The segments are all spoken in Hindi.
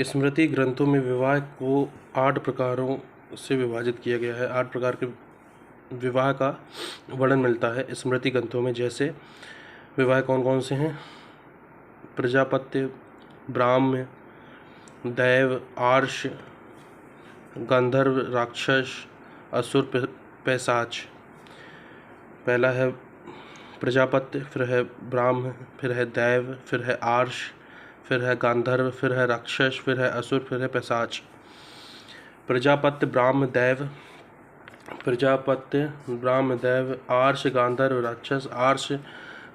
स्मृति ग्रंथों में विवाह को 8 प्रकारों से विभाजित किया गया है। 8 प्रकार के विवाह का वर्णन मिलता है स्मृति ग्रंथों में। जैसे विवाह कौन कौन से हैं? प्रजापत्य, ब्राह्म, दैव, आर्ष, गंधर्व, राक्षस, असुर, पैशाच। पहला है प्रजापत्य, फिर है ब्राह्म, फिर है दैव, फिर है आर्ष, फिर है गांधर्व, फिर है राक्षस, फिर है असुर, फिर है पैशाच। प्रजापत्य, ब्राह्म, दैव, प्रजापत्य, ब्राह्म, दैव, आर्ष, गांधर्व, राक्षस, आर्ष,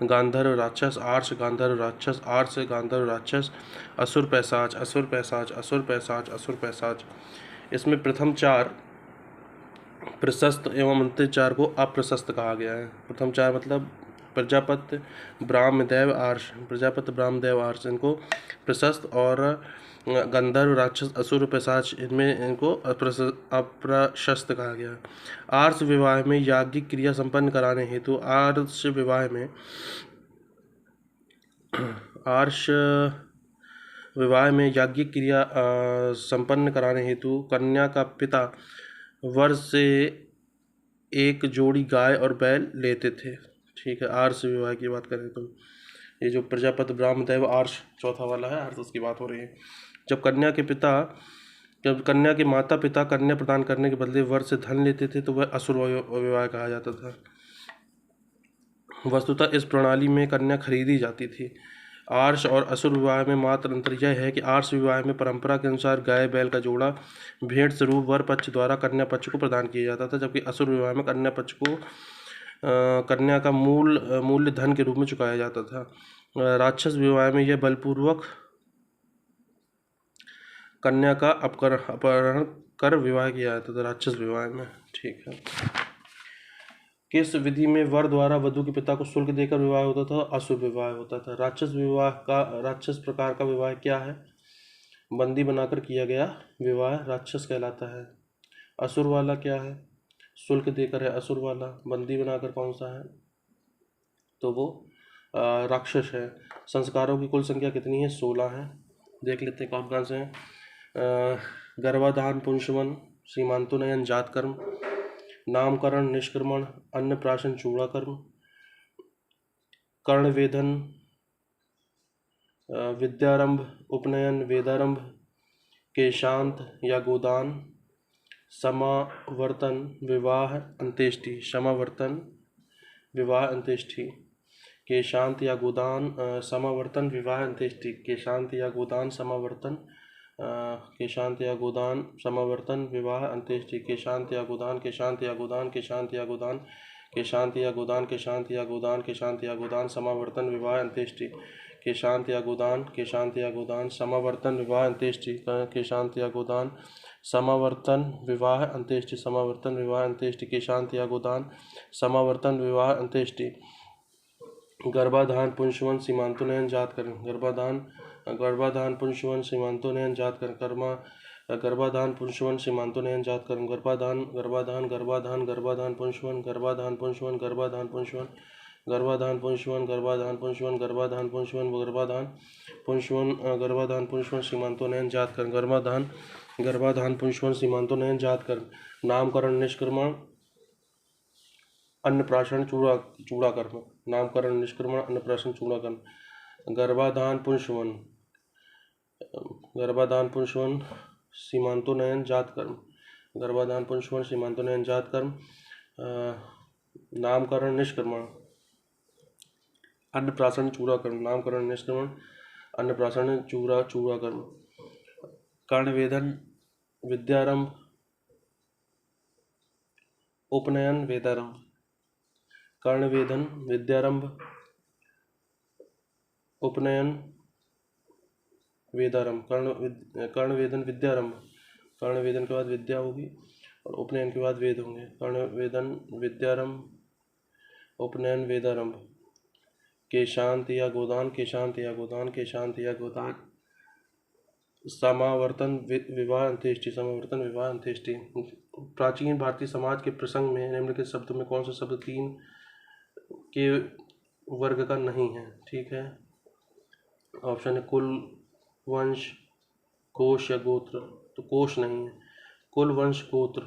गांधर्व, राक्षस, आर्ष, गांधर्व, राक्षस, आर्ष, गांधर्व, राक्षस, असुर, पैशाच, असुर, पैशाच, असुर, पैशाच, असुर, पैशाच। इसमें प्रथम 4 प्रशस्त एवं अंतिम 4 को अप्रशस्त कहा गया है। प्रथम 4 मतलब प्रजापत्य, ब्राह्म, दैव, आर्ष। प्रजापत्य, ब्राह्म, दैव, आर्ष इनको प्रशस्त, और गंधर्व, राक्षस, असुर, पैशाच इनमें इनको अप्रशस्त कहा गया। आर्ष विवाह में याज्ञिक क्रिया संपन्न कराने हेतु आर्ष विवाह में याज्ञिक क्रिया संपन्न कराने हेतु कन्या का पिता वर्ष से एक जोड़ी गाय और बैल लेते थे। ठीक है, आर्ष विवाह की बात करें तो ये जो प्रजापति, ब्राह्म, दैव, आर्ष चौथा वाला है, आर्ष उसकी बात हो रही है। जब कन्या के माता पिता कन्या प्रदान करने के बदले वर से धन लेते थे तो वह असुर विवाह कहा जाता था। वस्तुतः इस प्रणाली में कन्या खरीदी जाती थी। आर्ष और असुर विवाह में मात्र अंतर यह है कि आर्ष विवाह में परंपरा के अनुसार गाय बैल का जोड़ा भेंट स्वरूप वर पक्ष द्वारा कन्या पक्ष को प्रदान किया जाता था, जबकि असुर विवाह में कन्या पक्ष को कन्या का मूल्य धन के रूप में चुकाया जाता था। राक्षस विवाह में यह बलपूर्वक कन्या का अपहरण कर विवाह किया जाता था, राक्षस विवाह में। ठीक है। किस विधि में वर द्वारा वधु के पिता को शुल्क देकर विवाह होता था? असुर विवाह होता था। राक्षस प्रकार का विवाह क्या है? बंदी बनाकर किया गया विवाह राक्षस कहलाता है। असुर वाला क्या है? शुल्क देकर है असुर वाला। बंदी बनाकर कौन सा है? तो वो राक्षस है। संस्कारों की कुल संख्या कितनी है? 16 है। देख लेते हैं कौन कौन से हैं। गर्भाधान, पुंसवन, सीमांतोन्नयन, जातकर्म, नामकरण, निष्क्रमण, अन्नप्राशन, चूड़ाकर्म, कर्णवेधन, विद्यारंभ, उपनयन, वेदारंभ, केशांत या गोदान, समावर्तन, विवाह, अंत्येष्टि। समावर्तन, विवाह, अंत्येष्टि। केशांत या गोदान, समावर्तन, विवाह, अंत्येष्टि। केशांत या गोदान, समावर्तन, केशांत या गोदान, समावर्तन, विवाह, अंत्येष्टि। केशांत या गोदान, केशांत या गोदान, केशांत या गोदान, केशांत या गोदान, केशांत या गोदान, केशांत या गोदान, समावर्तन, विवाह, अंत्येष्टि। केशांत या गोदान, केशांत या गोदान, समावर्तन, विवाह, अंत्येष्टि। केशांत या गोदान, समावर्तन, विवाह, अंत्येष्टि। समावर्तन, विवाह, अंत्येष्टि। केशांत या गोदान, समावर्तन, विवाह, अंत्येष्टि। गर्भाधान, पुंसवन, सीमांतोन्नयन, जातकर्म। गर्भाधान, पुंसवन, सीमांतोन्नयन, जातकर्म। गर्भाधान, पुंसवन, सीमांतोन्नयन, जातकर्म। गर्भाधान, गर्भाधान, गर्भाधान, गर्भाधान, पुंसवन, गर्भाधान, पुंसवन, गर्भाधान, पुंसवन, गर्भाधान, पुंसवन, गर्भाधान, पुंसवन, गर्भाधान, पुंसवन, गर्भाधान, पुंसवन, गर्भाधान, पुंसवन, सीमांतोन्नयन, जातकर्म। गर्भाधान, पुंसवन, सीमांतोन्नयन, जातकर्म। नामकरण, निष्क्रमण, अन्नप्राशन, चूड़ाकर्म। नामकरण, निष्क्रमण, अन्नप्राशन, चूड़ाकर्म। गर्भाधान, पुंसवन, गर्भाधान, पुंसवन, सीमांतोन्नयन, जातकर्म। गर्भाधान, पुंसवन, सीमांतोन्नयन, जातकर्म। नामकरण, निष्क्रमण, अन्नप्राशन, चूड़ाकर्म। नामकरण, निष्क्रमण, अन्नप्राशन, चूड़ाकर्म। कर्णवेधन, विद्यारंभ, उपनयन, वेदारंभ। कर्णवेधन, विद्यारंभ, उपनयन, वेदारंभ। कर्णवेधन, विद्यारंभ। कर्णवेधन के बाद विद्या होगी और उपनयन के बाद वेद होंगे। कर्णवेधन, विद्यारंभ, उपनयन, वेदारंभ। केशांत या गोदान, केशांत या गोदान, केशांत या गोदान। समावर्तन, विवाह, अंत्येष्टि। समावर्तन, विवाह, अंत्येष्टि। प्राचीन भारतीय समाज के प्रसंग में निम्नलिखित शब्दों में कौन सा शब्द 3 के वर्ग का नहीं है? ठीक है, ऑप्शन है कुल, वंश, कोश या गोत्र, तो कोश नहीं है। कुल, वंश, गोत्र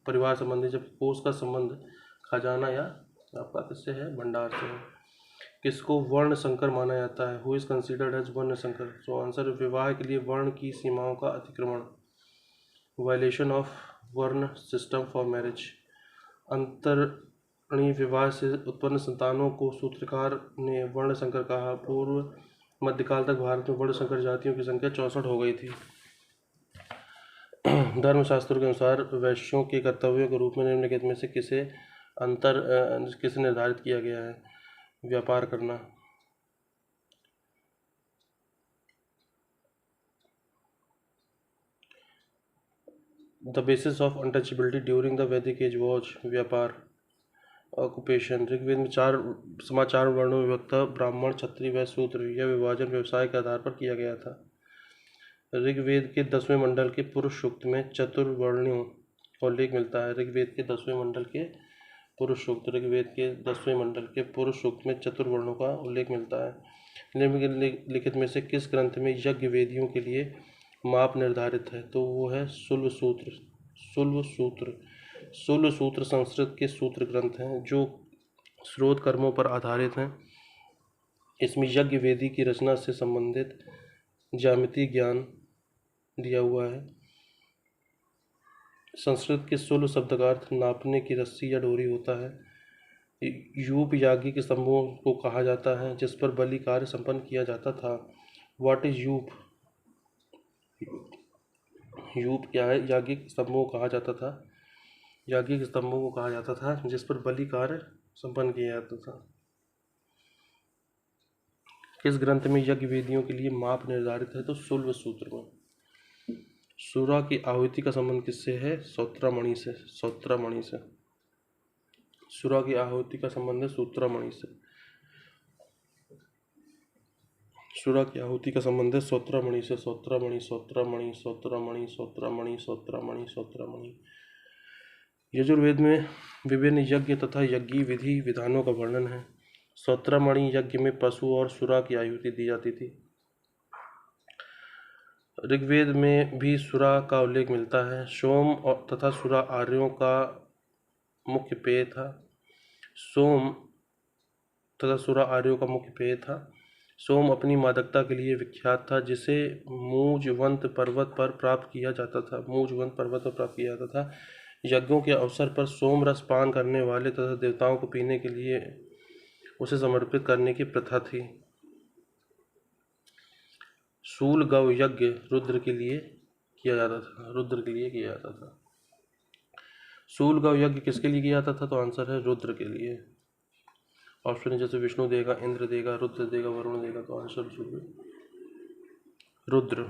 परिवार संबंधी, जब कोश का संबंध खजाना या आपका किससे है, भंडार से है। किसको वर्ण संकर माना जाता है, हु इज कंसिडर्ड एज वर्ण संकर। सो आंसर, विवाह के लिए वर्ण की सीमाओं का अतिक्रमण, वायलेशन ऑफ वर्ण सिस्टम फॉर मैरिज। अंतरणी विवाह से उत्पन्न संतानों को सूत्रकार ने वर्ण संकर कहा। पूर्व मध्यकाल तक भारत में वर्ण संकर जातियों की संख्या 64 हो गई थी। धर्मशास्त्रों के अनुसार वैश्यों के कर्तव्यों के रूप में निम्नलिखित में से किसे निर्धारित किया गया है, व्यापार करना। The basis of untouchability during the वैदिक एज वॉज व्यापार। ऑक्यूपेशन, ऋग्वेद में 4 समाचार वर्णों में विभक्त ब्राह्मण, क्षत्रिय, वैश्य, शूद्र। यह विभाजन व्यवसाय के आधार पर किया गया था। ऋग्वेद के 10वें मंडल के पुरुष सूक्त में चतुर्वर्णों का उल्लेख मिलता है। ऋग्वेद के 10वें मंडल के पुरुष सूक्त, ऋग्वेद के 10वें मंडल के पुरुष सूक्त में चतुर्वर्णों का उल्लेख मिलता है। निम्नलिखित में से किस ग्रंथ में यज्ञ वेदियों के लिए माप निर्धारित है, तो वो है शुल्व सूत्र। शुल्व सूत्र संस्कृत के सूत्र ग्रंथ हैं जो स्रोत कर्मों पर आधारित हैं। इसमें यज्ञ वेदी की रचना से संबंधित ज्यामितीय ज्ञान दिया हुआ है। संस्कृत के शुल्व शब्द का अर्थ नापने की रस्सी या डोरी होता है। यूप याज्ञिक स्तंभों को कहा जाता है जिस पर बलि कार्य संपन्न किया जाता था। What is यूप? यूप क्या है? याज्ञिक स्तंभों को कहा जाता था, याज्ञिक स्तंभों को कहा जाता था जिस पर बलि कार्य संपन्न किया जाता था। किस ग्रंथ में यज्ञ वेदियों के लिए माप निर्धारित है, तो शुल्व सूत्र में। सूरा की आहुति का संबंध किससे है? सौत्रामणि से। सौत्रामणि से सूरा की आहुति का संबंध है सूत्रामणि से। सूरा की आहुति का संबंध है सौत्रामणि से। सौत्रामणि, सौत्रामणि, सौत्रामणि, सौत्रामणि, सौत्रामणि, सौत्रामणि। यजुर्वेद में विभिन्न यज्ञ तथा यज्ञीय विधि विधानों का वर्णन है। सौत्रामणि यज्ञ में पशु और सुरा की आहुति दी जाती थी। ऋग्वेद में भी सुरा का उल्लेख मिलता है। सोम तथा सुरा आर्यों का मुख्य पेय था। सोम तथा सुरा आर्यों का मुख्य पेय था। सोम अपनी मादकता के लिए विख्यात था जिसे मूजवंत पर्वत पर प्राप्त किया जाता था। मूजवंत पर्वत पर प्राप्त किया जाता था। यज्ञों के अवसर पर सोम रस पान करने वाले तथा देवताओं को पीने के लिए उसे समर्पित करने की प्रथा थी। शूल गौ यज्ञ रुद्र के लिए किया जाता था। रुद्र के लिए किया जाता था। शूल गौ यज्ञ किसके लिए किया जाता था, तो आंसर है रुद्र के लिए। ऑप्शन है जैसे विष्णु देगा, इंद्र देगा, रुद्र देगा, वरुण देगा, तो आंसर रुद्र।